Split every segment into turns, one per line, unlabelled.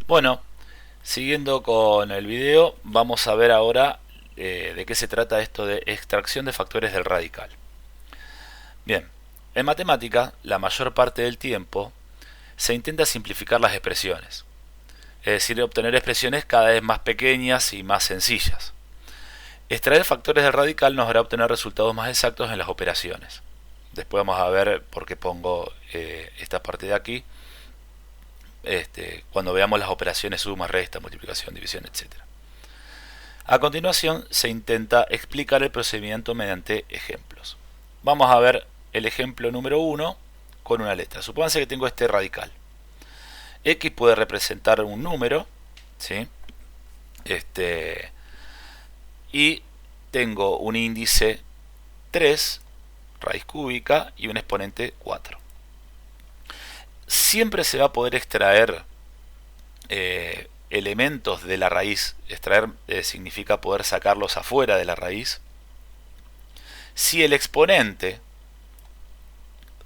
Bueno, siguiendo con el video, vamos a ver ahora de qué se trata esto de extracción de factores del radical. Bien, en matemática, la mayor parte del tiempo se intenta simplificar las expresiones, es decir, obtener expresiones cada vez más pequeñas y más sencillas. Extraer factores del radical nos hará obtener resultados más exactos en las operaciones. Después vamos a ver por qué pongo esta parte de aquí, cuando veamos las operaciones suma, resta, multiplicación, división, etc. A continuación se intenta explicar el procedimiento mediante ejemplos. Vamos a ver el ejemplo número 1 con una letra. Supónganse que tengo este radical. X puede representar un número, ¿sí? Y tengo un índice 3, raíz cúbica, y un exponente 4. Siempre se va a poder extraer elementos de la raíz. Extraer significa poder sacarlos afuera de la raíz si el exponente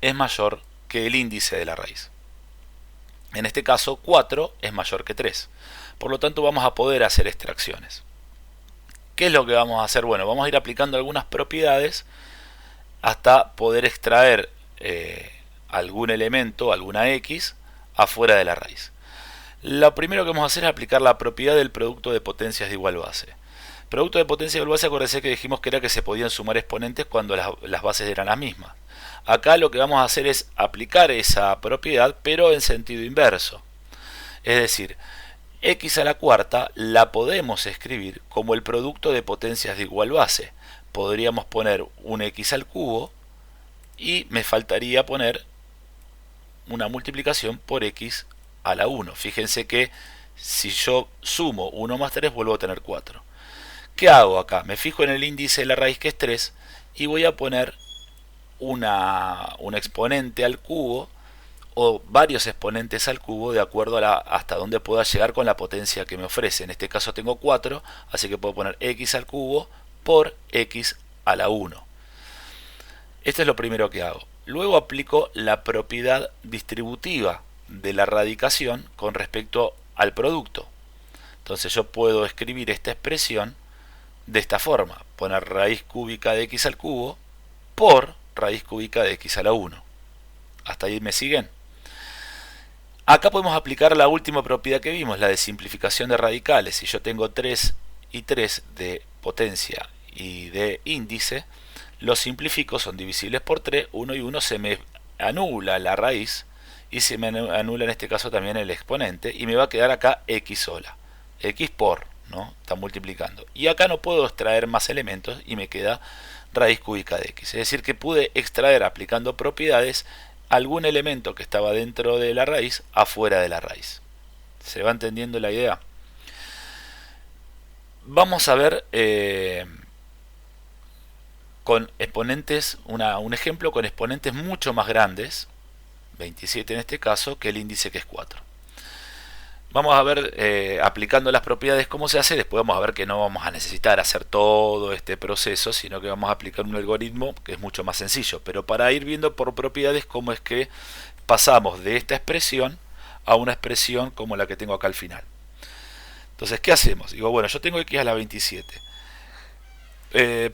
es mayor que el índice de la raíz. En este caso 4 es mayor que 3. Por lo tanto vamos a poder hacer extracciones. ¿Qué es lo que vamos a hacer? Bueno, vamos a ir aplicando algunas propiedades hasta poder extraer algún elemento, alguna X, afuera de la raíz. Lo primero que vamos a hacer es aplicar la propiedad del producto de potencias de igual base. Producto de potencia de igual base, acuérdense que dijimos que era que se podían sumar exponentes cuando las bases eran las mismas. Acá lo que vamos a hacer es aplicar esa propiedad, pero en sentido inverso. Es decir, x a la cuarta la podemos escribir como el producto de potencias de igual base. Podríamos poner un x al cubo y me faltaría poner una multiplicación por x a la 1. Fíjense que si yo sumo 1 más 3 vuelvo a tener 4. ¿Qué hago acá? Me fijo en el índice de la raíz, que es 3, y voy a poner un exponente al cubo o varios exponentes al cubo de acuerdo a hasta dónde pueda llegar con la potencia que me ofrece. En este caso tengo 4, así que puedo poner x al cubo por x a la 1. Esto es lo primero que hago. Luego aplico la propiedad distributiva de la radicación con respecto al producto. Entonces yo puedo escribir esta expresión de esta forma: poner raíz cúbica de x al cubo por raíz cúbica de x a la 1. ¿Hasta ahí me siguen? Acá podemos aplicar la última propiedad que vimos, la de simplificación de radicales. Si yo tengo 3 y 3 de potencia y de índice, los simplifico, son divisibles por 3, 1 y 1, se me anula la raíz y se me anula en este caso también el exponente, y me va a quedar acá x sola. X por, ¿no? Está multiplicando. Y acá no puedo extraer más elementos y me queda raíz cúbica de x. Es decir, que pude extraer, aplicando propiedades, algún elemento que estaba dentro de la raíz afuera de la raíz. ¿Se va entendiendo la idea? Vamos a ver con exponentes, un ejemplo con exponentes mucho más grandes, 27 en este caso, que el índice, que es 4. Vamos a ver aplicando las propiedades cómo se hace. Después vamos a ver que no vamos a necesitar hacer todo este proceso, sino que vamos a aplicar un algoritmo que es mucho más sencillo. Pero para ir viendo por propiedades cómo es que pasamos de esta expresión a una expresión como la que tengo acá al final. Entonces, ¿qué hacemos? Digo, bueno, yo tengo x a la 27.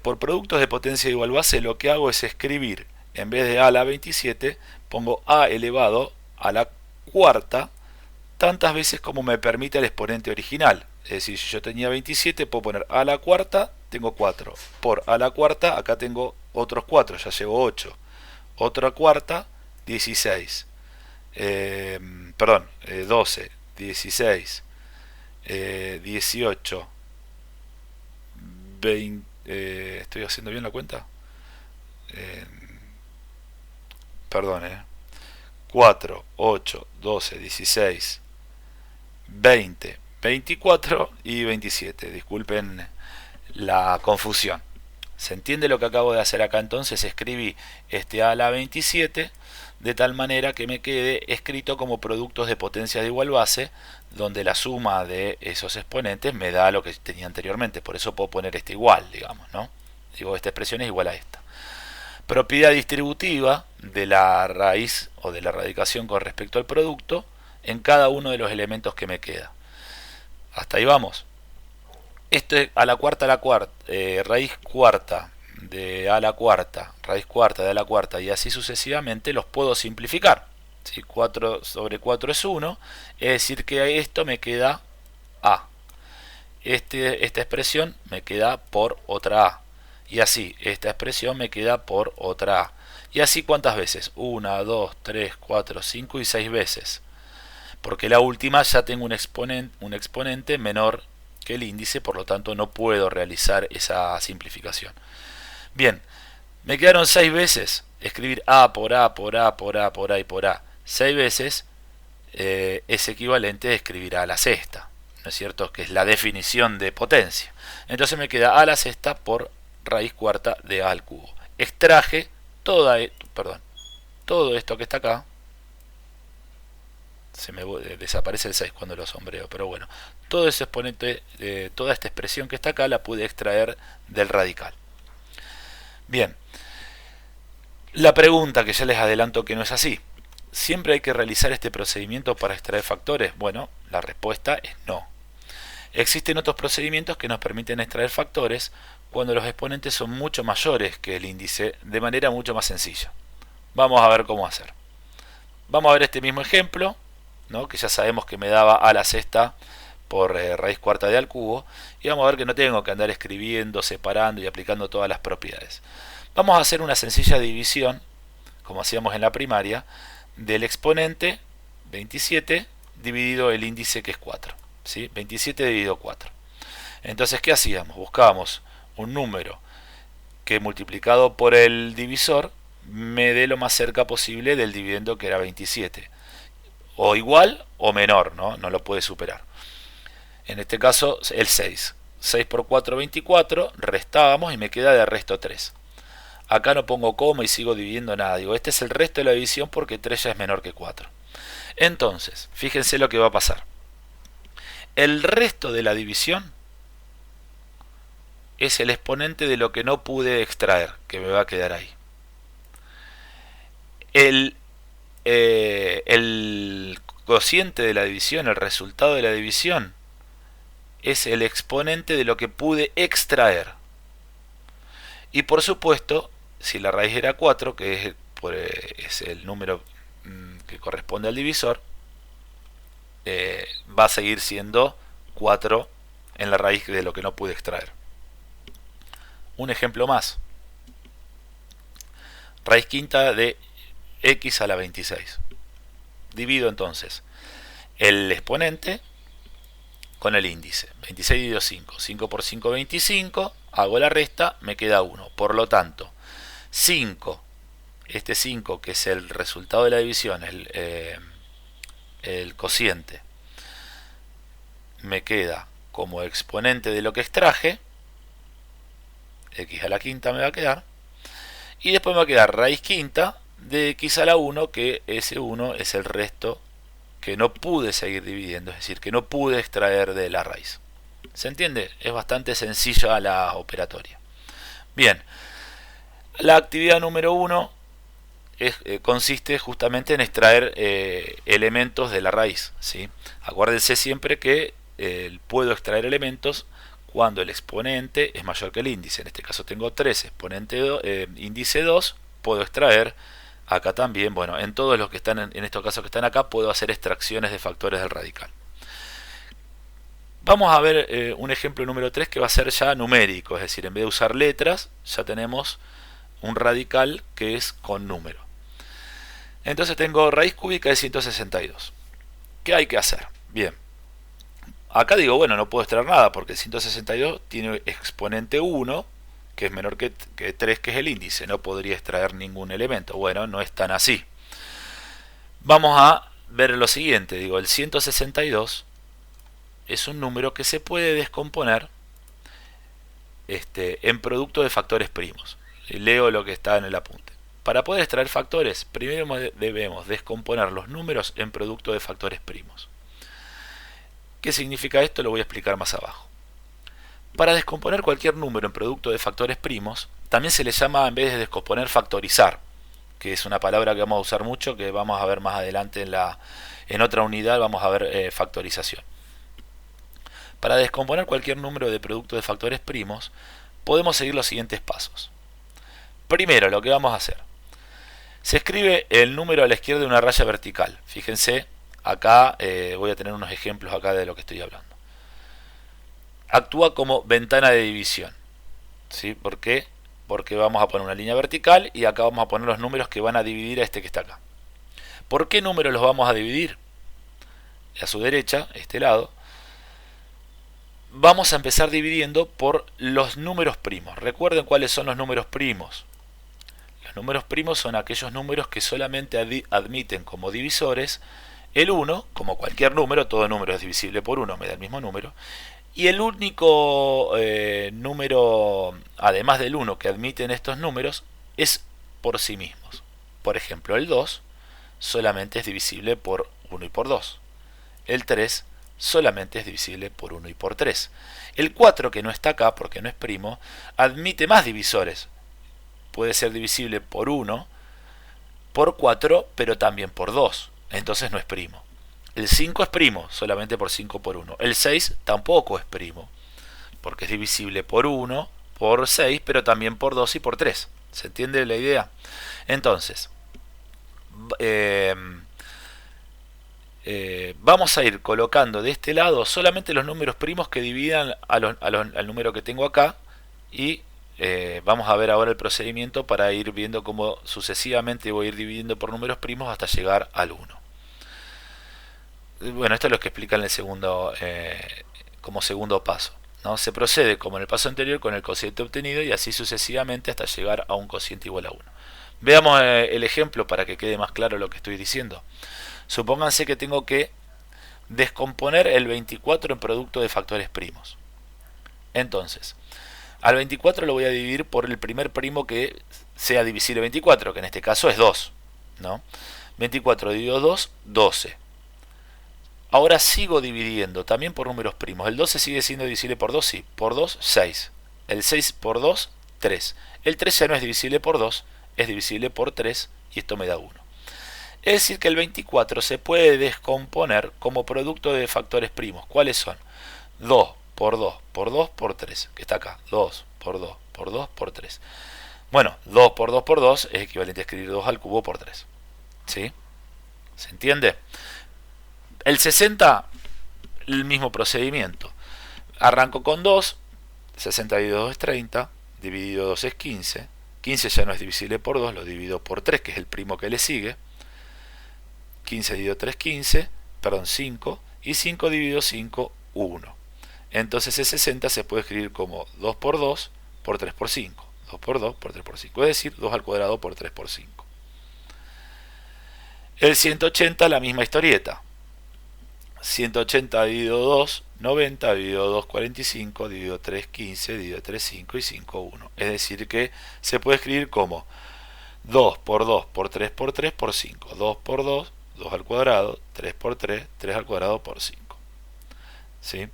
Por productos de potencia de igual base, lo que hago es escribir, en vez de a la 27, pongo a elevado a la cuarta, tantas veces como me permite el exponente original. Es decir, si yo tenía 27, puedo poner a la cuarta, tengo 4. Por a la cuarta, acá tengo otros 4, ya llevo 8. Otra cuarta, 16. 12, 16, 18, 20. ¿Estoy haciendo bien la cuenta? Eh, perdón, 4, 8, 12, 16, 20, 24 y 27. Disculpen la confusión. ¿Se entiende lo que acabo de hacer acá? Entonces escribí este a la 27 de tal manera que me quede escrito como productos de potencias de igual base, donde la suma de esos exponentes me da lo que tenía anteriormente. Por eso puedo poner este igual, digamos, ¿no? Digo, esta expresión es igual a esta. Propiedad distributiva de la raíz o de la radicación con respecto al producto, en cada uno de los elementos que me queda. Hasta ahí vamos. Esto es a la cuarta, raíz cuarta de a la cuarta, raíz cuarta de a la cuarta, y así sucesivamente los puedo simplificar. Si 4 sobre 4 es 1, es decir que a esto me queda a. Esta expresión me queda por otra a. Y así, esta expresión me queda por otra a. Y así, ¿cuántas veces? 1, 2, 3, 4, 5 y 6 veces. Porque la última ya tengo un exponente menor que el índice, por lo tanto no puedo realizar esa simplificación. Bien, me quedaron 6 veces. Escribir a por a, por a, por a, por a y por a 6 veces es equivalente a escribir a la sexta, ¿no es cierto? Que es la definición de potencia. Entonces me queda a la sexta por raíz cuarta de a al cubo. Extraje todo esto que está acá. Se me desaparece el 6 cuando lo sombreo, pero bueno, todo ese exponente, toda esta expresión que está acá la pude extraer del radical. Bien, la pregunta, que ya les adelanto que no es así: ¿siempre hay que realizar este procedimiento para extraer factores? Bueno, la respuesta es no. Existen otros procedimientos que nos permiten extraer factores cuando los exponentes son mucho mayores que el índice, de manera mucho más sencilla. Vamos a ver cómo hacer. Vamos a ver este mismo ejemplo, ¿no? Que ya sabemos que me daba a la sexta por raíz cuarta de a al cubo, y vamos a ver que no tengo que andar escribiendo, separando y aplicando todas las propiedades. Vamos a hacer una sencilla división, como hacíamos en la primaria, del exponente 27 dividido el índice, que es 4, ¿sí? 27 dividido 4. Entonces, ¿qué hacíamos? Buscábamos un número que multiplicado por el divisor me dé lo más cerca posible del dividendo, que era 27, o igual o menor, no lo puede superar. En este caso el 6 por 4, 24, restábamos y me queda de resto 3. Acá no pongo coma y sigo dividiendo nada, digo este es el resto de la división porque 3 ya es menor que 4. Entonces, fíjense lo que va a pasar. El resto de la división es el exponente de lo que no pude extraer, que me va a quedar ahí. El cociente de la división, el resultado de la división, es el exponente de lo que pude extraer. Y por supuesto, si la raíz era 4, que es el número que corresponde al divisor, va a seguir siendo 4 en la raíz de lo que no pude extraer. Un ejemplo más. Raíz quinta de x a la 26. Divido entonces el exponente con el índice. 26 dividido 5. 5 por 5, 25. Hago la resta, me queda 1. Por lo tanto, 5, este 5 que es el resultado de la división, el cociente, me queda como exponente de lo que extraje. X a la quinta me va a quedar. Y después me va a quedar raíz quinta de x a la 1, que ese 1 es el resto que no pude seguir dividiendo, es decir, que no pude extraer de la raíz. ¿Se entiende? Es bastante sencilla la operatoria. Bien, la actividad número 1 consiste justamente en extraer elementos de la raíz, ¿sí? Acuérdense siempre que puedo extraer elementos cuando el exponente es mayor que el índice. En este caso tengo 3, índice 2, puedo extraer. Acá también, bueno, en todos los que están en estos casos que están acá, puedo hacer extracciones de factores del radical. Vamos a ver un ejemplo número 3 que va a ser ya numérico, es decir, en vez de usar letras, ya tenemos un radical que es con número. Entonces tengo raíz cúbica de 162. ¿Qué hay que hacer? Bien, acá digo, bueno, no puedo extraer nada porque el 162 tiene exponente 1, que es menor que 3, que es el índice. No podría extraer ningún elemento. Bueno, no es tan así. Vamos a ver lo siguiente. Digo, el 162 es un número que se puede descomponer en producto de factores primos. Leo lo que está en el apunte. Para poder extraer factores, primero debemos descomponer los números en producto de factores primos. ¿Qué significa esto? Lo voy a explicar más abajo. Para descomponer cualquier número en producto de factores primos, también se le llama, en vez de descomponer, factorizar, que es una palabra que vamos a usar mucho, que vamos a ver más adelante en otra unidad, vamos a ver factorización. Para descomponer cualquier número de producto de factores primos, podemos seguir los siguientes pasos. Primero, lo que vamos a hacer. Se escribe el número a la izquierda de una raya vertical. Fíjense, acá voy a tener unos ejemplos acá de lo que estoy hablando. Actúa como ventana de división. ¿Sí? ¿Por qué? Porque vamos a poner una línea vertical y acá vamos a poner los números que van a dividir a este que está acá. ¿Por qué números los vamos a dividir? A su derecha, este lado, vamos a empezar dividiendo por los números primos. Recuerden cuáles son los números primos. Los números primos son aquellos números que solamente admiten como divisores el 1, como cualquier número, todo número es divisible por 1, me da el mismo número, y el único número, además del 1, que admiten estos números es por sí mismos. Por ejemplo, el 2 solamente es divisible por 1 y por 2. El 3 solamente es divisible por 1 y por 3. El 4, que no está acá porque no es primo, admite más divisores. Puede ser divisible por 1, por 4, pero también por 2. Entonces no es primo. El 5 es primo, solamente por 5 por 1. El 6 tampoco es primo, porque es divisible por 1, por 6, pero también por 2 y por 3. ¿Se entiende la idea? Entonces, vamos a ir colocando de este lado solamente los números primos que dividan al número que tengo acá y vamos a ver ahora el procedimiento para ir viendo cómo sucesivamente voy a ir dividiendo por números primos hasta llegar al 1. Bueno, esto es lo que explica en el segundo, como segundo paso, ¿no? Se procede como en el paso anterior con el cociente obtenido y así sucesivamente hasta llegar a un cociente igual a 1. Veamos el ejemplo para que quede más claro lo que estoy diciendo. Supónganse que tengo que descomponer el 24 en producto de factores primos. Entonces, al 24 lo voy a dividir por el primer primo que sea divisible 24, que en este caso es 2, ¿no? 24 dividido 2, 12. Ahora sigo dividiendo también por números primos. El 12 sigue siendo divisible por 2, sí. Por 2, 6. El 6 por 2, 3. El 3 ya no es divisible por 2, es divisible por 3 y esto me da 1. Es decir que el 24 se puede descomponer como producto de factores primos. ¿Cuáles son? 2 por 2 por 2 por 3, que está acá. 2 por 2 por 2 por 3. Bueno, 2 por 2 por 2 es equivalente a escribir 2 al cubo por 3. ¿Sí? ¿Se entiende? El 60, el mismo procedimiento. Arranco con 2, 60 dividido 2 es 30, dividido 2 es 15. 15 ya no es divisible por 2, lo divido por 3, que es el primo que le sigue. 15 dividido 3, 15, perdón, 5, y 5 dividido 5, 1. Entonces el 60 se puede escribir como 2 por 2 por 3 por 5. 2 por 2 por 3 por 5, es decir, 2 al cuadrado por 3 por 5. El 180, la misma historieta. 180 dividido 2, 90, dividido 2, 45, dividido 3, 15, dividido 3, 5 y 5, 1. Es decir que se puede escribir como 2 por 2 por 3 por 3 por 5. 2 por 2, 2 al cuadrado, 3 por 3, 3 al cuadrado por 5. ¿Sí?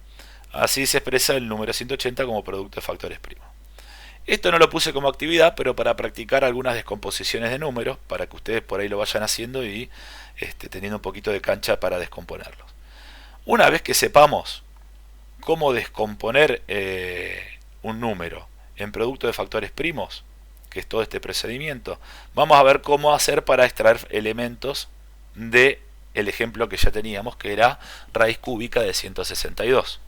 Así se expresa el número 180 como producto de factores primos. Esto no lo puse como actividad, pero para practicar algunas descomposiciones de números, para que ustedes por ahí lo vayan haciendo y teniendo un poquito de cancha para descomponerlos. Una vez que sepamos cómo descomponer un número en producto de factores primos, que es todo este procedimiento, vamos a ver cómo hacer para extraer elementos del ejemplo que ya teníamos, que era raíz cúbica de 162.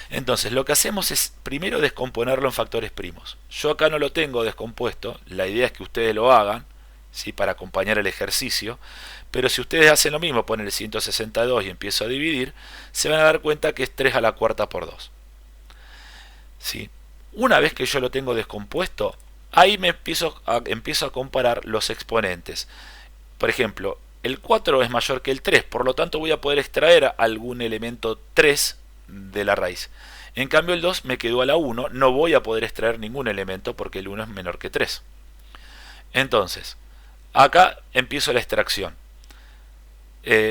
Entonces lo que hacemos es primero descomponerlo en factores primos. Yo acá no lo tengo descompuesto, la idea es que ustedes lo hagan, ¿sí? Para acompañar el ejercicio. Pero si ustedes hacen lo mismo, ponen el 162 y empiezo a dividir, se van a dar cuenta que es 3 a la cuarta por 2. ¿Sí? Una vez que yo lo tengo descompuesto, ahí me empiezo a comparar los exponentes. Por ejemplo, el 4 es mayor que el 3, por lo tanto voy a poder extraer algún elemento 3 de la raíz. En cambio el 2 me quedó a la 1, no voy a poder extraer ningún elemento porque el 1 es menor que 3. Entonces, acá empiezo la extracción.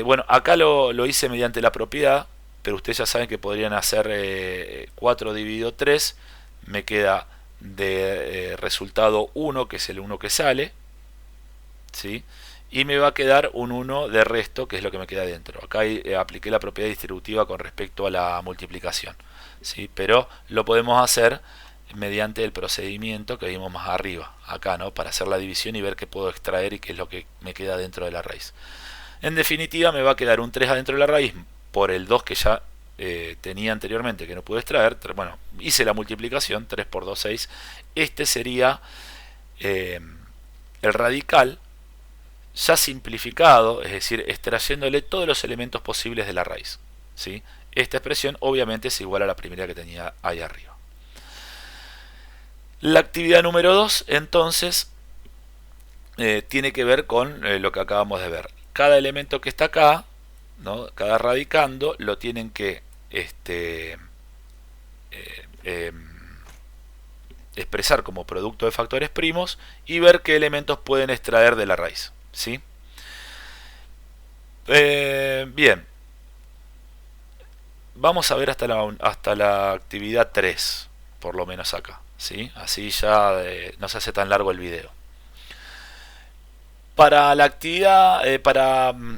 Bueno, acá lo hice mediante la propiedad, pero ustedes ya saben que podrían hacer 4 dividido 3, me queda de resultado 1, que es el 1 que sale, ¿sí? Y me va a quedar un 1 de resto, que es lo que me queda dentro. Acá apliqué la propiedad distributiva con respecto a la multiplicación, ¿sí? Pero lo podemos hacer mediante el procedimiento que vimos más arriba, acá, ¿no? Para hacer la división y ver qué puedo extraer y qué es lo que me queda dentro de la raíz. En definitiva, me va a quedar un 3 adentro de la raíz por el 2 que ya tenía anteriormente, que no pude extraer. Bueno, hice la multiplicación, 3 por 2, 6. Este sería el radical ya simplificado, es decir, extrayéndole todos los elementos posibles de la raíz, ¿sí? Esta expresión obviamente es igual a la primera que tenía ahí arriba. La actividad número 2, entonces, tiene que ver con lo que acabamos de ver. Cada elemento que está acá, ¿no? Cada radicando, lo tienen que expresar como producto de factores primos y ver qué elementos pueden extraer de la raíz, ¿sí? Bien, vamos a ver hasta la actividad 3, por lo menos acá, ¿sí? Así ya no se hace tan largo el video. Para la actividad,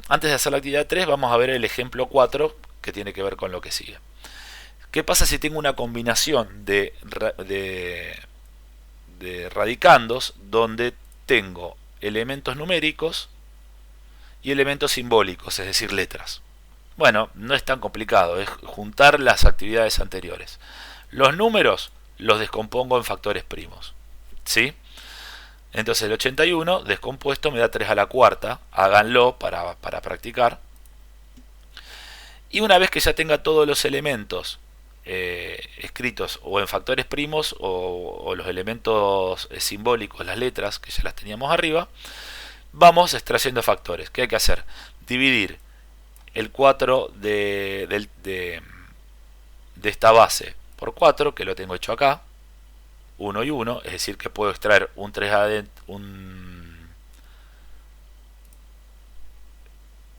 antes de hacer la actividad 3, vamos a ver el ejemplo 4, que tiene que ver con lo que sigue. ¿Qué pasa si tengo una combinación de radicandos donde tengo elementos numéricos y elementos simbólicos, es decir, letras? Bueno, no es tan complicado, es juntar las actividades anteriores. Los números los descompongo en factores primos, ¿sí? Entonces el 81 descompuesto me da 3 a la cuarta, háganlo para practicar. Y una vez que ya tenga todos los elementos escritos o en factores primos o los elementos simbólicos, las letras, que ya las teníamos arriba, vamos extrayendo factores. ¿Qué hay que hacer? Dividir el 4 de esta base por 4, que lo tengo hecho acá, 1 y 1, es decir que puedo extraer un 3 adentro,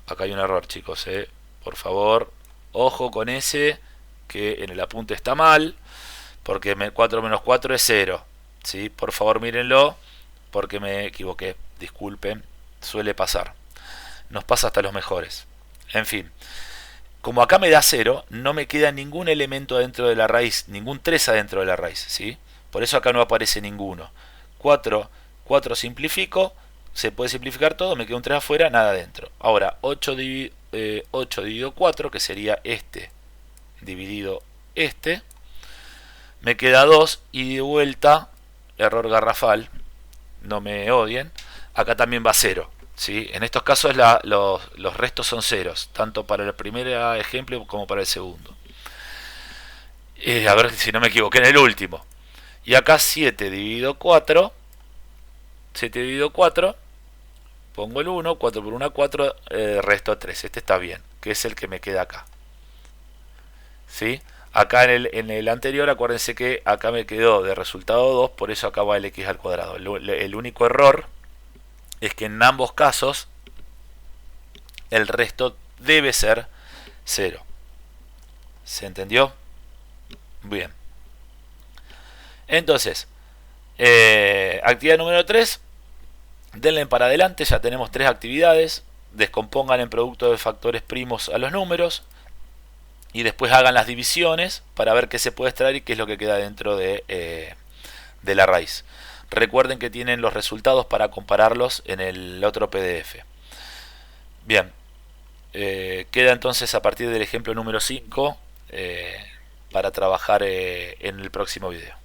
acá hay un error, chicos, por favor, ojo con ese, que en el apunte está mal, porque 4 menos 4 es 0, ¿sí? Por favor mírenlo, porque me equivoqué, disculpen, suele pasar, nos pasa hasta los mejores. En fin, como acá me da 0, no me queda ningún elemento dentro de la raíz, ningún 3 adentro de la raíz, ¿sí? Por eso acá no aparece ninguno. 4 simplifico, se puede simplificar todo, me queda un 3 afuera, nada adentro. Ahora, 8 dividido 4, que sería este dividido este, me queda 2 y de vuelta, error garrafal, no me odien, acá también va 0. ¿Sí? En estos casos los restos son ceros, tanto para el primer ejemplo como para el segundo. A ver si no me equivoqué en el último. Y acá 7 dividido 4, 7 dividido 4, pongo el 1, 4 por 1, 4, resto 3. Este está bien, que es el que me queda acá. ¿Sí? Acá en el anterior, acuérdense que acá me quedó de resultado 2, por eso acá va el x al cuadrado. El único error es que en ambos casos el resto debe ser 0. ¿Se entendió? Bien. Entonces, actividad número 3, denle para adelante, ya tenemos 3 actividades, descompongan en producto de factores primos a los números y después hagan las divisiones para ver qué se puede extraer y qué es lo que queda dentro de la raíz. Recuerden que tienen los resultados para compararlos en el otro PDF. Bien, queda entonces a partir del ejemplo número 5 para trabajar en el próximo video.